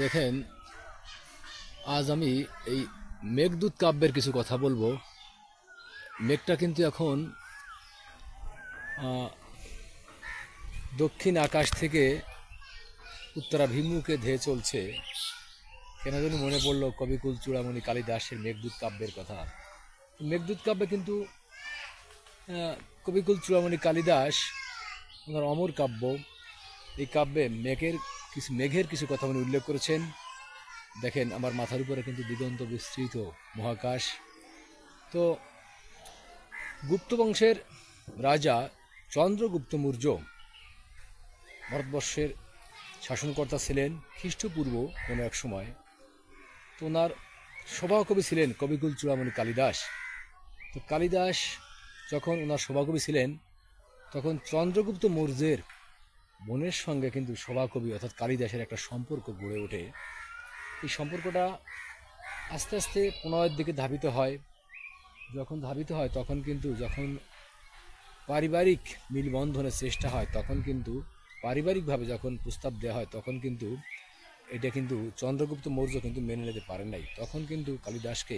দেখেন, আজ আমি এই মেঘদূত কাব্যের কিছু কথা বলবো। মেঘটা কিন্তু এখন দক্ষিণ আকাশ থেকে উত্তরাভিমুখে ধেয়ে চলছে। কেন জানি মনে পড়লো কবিকুল চূড়ামণি কালিদাসের মেঘদূত কাব্যের কথা। মেঘদূত কাব্যে কিন্তু কবিকুল চূড়ামণি কালিদাস ওনার অমর কাব্য, এই কাব্যে মেঘের কিছু কথা উনি উল্লেখ করেছেন। দেখেন, আমার মাথার উপরে কিন্তু দিগন্ত বিস্তৃত মহাকাশ। তো গুপ্ত বংশের রাজা চন্দ্রগুপ্ত মৌর্য ভারতবর্ষের শাসনকর্তা ছিলেন খ্রিস্টপূর্ব কোনো এক সময়। তো ওনার সভাকবি ছিলেন কবিকুল চূড়ামণি কালিদাস। তো কালিদাস যখন ওনার সভাকবি ছিলেন, তখন চন্দ্রগুপ্ত মৌর্যের বোনের সঙ্গে কিন্তু সভাকবি অর্থাৎ কালিদাসের একটা সম্পর্ক গড়ে ওঠে। এই সম্পর্কটা আস্তে আস্তে প্রণয়ের দিকে ধাবিত হয়। যখন ধাবিত হয় তখন কিন্তু যখন পারিবারিক মিলবন্ধনের চেষ্টা হয়, তখন কিন্তু পারিবারিকভাবে যখন প্রস্তাব দেওয়া হয়, তখন কিন্তু এটা কিন্তু চন্দ্রগুপ্ত মৌর্য কিন্তু মেনে নিতে পারেন নাই। তখন কিন্তু কালিদাসকে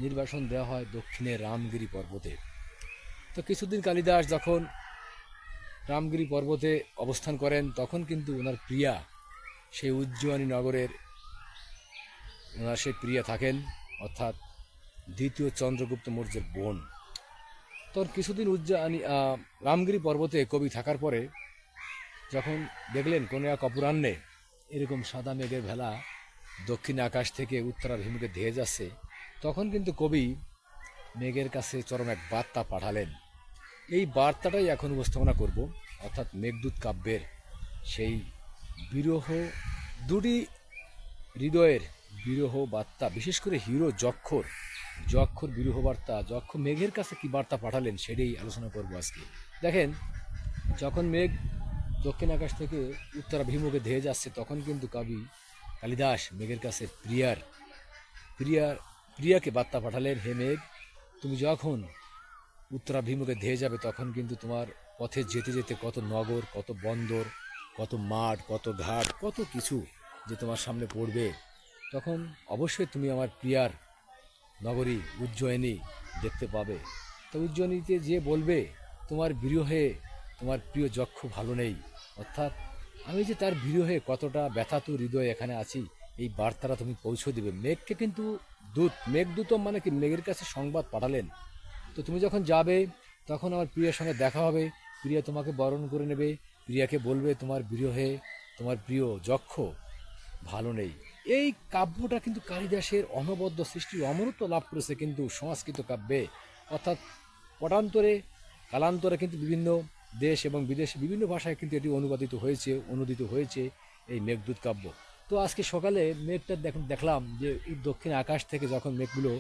নির্বাসন দেওয়া হয় দক্ষিণে রামগিরি পর্বতে। তো কিছুদিন কালিদাস যখন রামগিরি পর্বতে অবস্থান করেন, তখন কিন্তু ওনার প্রিয়া সেই উজ্জয়িনী নগরের ওনার সেই প্রিয়া থাকেন, অর্থাৎ দ্বিতীয় চন্দ্রগুপ্ত মৌর্যের বোন। তখন কিছুদিন রামগিরি পর্বতে কবি থাকার পরে যখন দেখলেন কোনো এক অপরাহ্নে এরকম সাদা মেঘের ভেলা দক্ষিণ আকাশ থেকে উত্তরাভিমুখে ধেয়ে যাচ্ছে, তখন কিন্তু কবি মেঘের কাছে চরম এক বার্তা পাঠালেন। এই বার্তাটাই এখন উপস্থাপনা করব, অর্থাৎ মেঘদূত কাব্যের সেই বিরহ, দুটি হৃদয়ের বিরহ বার্তা, বিশেষ করে হিরো যক্ষর বিরহ বার্তা। যক্ষ মেঘের কাছে কি বার্তা পাঠালেন সেটাই আলোচনা করব আজকে। দেখেন, যখন মেঘ দক্ষিণ আকাশ থেকে উত্তরাভিমুখে ধেয়ে যাচ্ছে, তখন কিন্তু কবি কালিদাস মেঘের কাছে প্রিয়াকে বার্তা পাঠালেন, হে মেঘ, তুমি যখন উত্তরাভিমুখে ধেয়ে যাবে, তখন কিন্তু তোমার পথে যেতে যেতে কত নগর, কত বন্দর, কত মাঠ, কত ঘাট, কত কিছু যে তোমার সামনে পড়বে। তখন অবশ্যই তুমি আমার প্রিয়ার নগরী উজ্জয়িনী দেখতে পাবে। তো উজ্জয়িনীতে যে বলবে তোমার বিরহে তোমার প্রিয় যক্ষ ভালো নেই, অর্থাৎ আমি যে তার বিরহে কতটা ব্যথাতুর হৃদয় এখানে আছি, এই বার্তাটা তুমি পৌঁছে দিবে। মেঘকে কিন্তু মেঘদূত মানে কি, মেঘের কাছে সংবাদ পাঠালেন। তো তুমি যখন যাবে, তখন আমার প্রিয়ার সঙ্গে দেখা হবে, প্রিয়া তোমাকে বরণ করে নেবে, প্রিয়াকে বলবে তোমার বিরহে তোমার প্রিয় যক্ষ ভালো নেই। এই কাব্যটা কিন্তু কালিদাসের অনবদ্য সৃষ্টির অমরত্ব লাভ করেছে কিন্তু সংস্কৃত কাব্যে, অর্থাৎ কালান্তরে কিন্তু বিভিন্ন দেশ এবং বিদেশে বিভিন্ন ভাষায় কিন্তু এটি অনুদিত হয়েছে এই মেঘদূত কাব্য। তো আজকে সকালে মেঘটা দেখলাম যে দক্ষিণ আকাশ থেকে যখন মেঘগুলো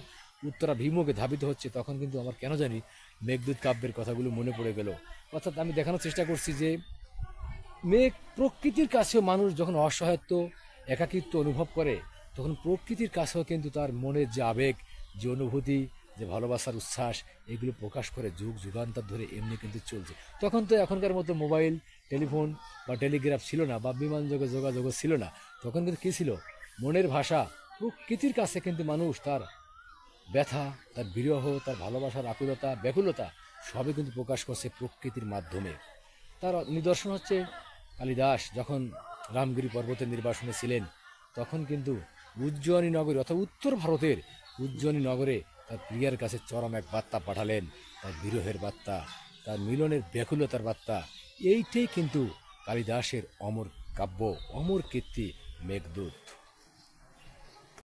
উত্তরাভিমুখে ধাবিত হচ্ছে, তখন কিন্তু আমার কেন জানি মেঘদূত কাব্যের কথাগুলো মনে পড়ে গেল। অর্থাৎ আমি দেখানোর চেষ্টা করছি যে মেঘ প্রকৃতির কাছেও মানুষ যখন অসহায়ত্ব, একাকিত্ব অনুভব করে, তখন প্রকৃতির কাছেও কিন্তু তার মনের যে আবেগ, যে অনুভূতি, যে ভালোবাসার উচ্ছ্বাস, এগুলো প্রকাশ করে যুগ যুগান্তর ধরে এমনি কিন্তু চলছে। তখন তো এখনকার মতো মোবাইল, টেলিফোন বা টেলিগ্রাফ ছিল না, বা বিমানযোগে যোগাযোগ ছিল না। তখন কিন্তু কী ছিল, মনের ভাষা, প্রকৃতির কাছে কিন্তু মানুষ তার ব্যথা, তার বিরহ, তার ভালোবাসার আকুলতা, ব্যাকুলতা সবই কিন্তু প্রকাশ করছে প্রকৃতির মাধ্যমে। তার নিদর্শন হচ্ছে কালিদাস যখন রামগিরি পর্বতের নির্বাসনে ছিলেন, তখন কিন্তু উজ্জয়িনী নগরী অর্থাৎ উত্তর ভারতের উজ্জয়িনী নগরে তার প্রিয়ার কাছে চরম এক বার্তা পাঠালেন, তার বিরহের বার্তা, তার মিলনের ব্যাকুলতার বার্তা। এইটাই কিন্তু কালিদাসের অমর কাব্য, অমর কীর্তি মেঘদূত।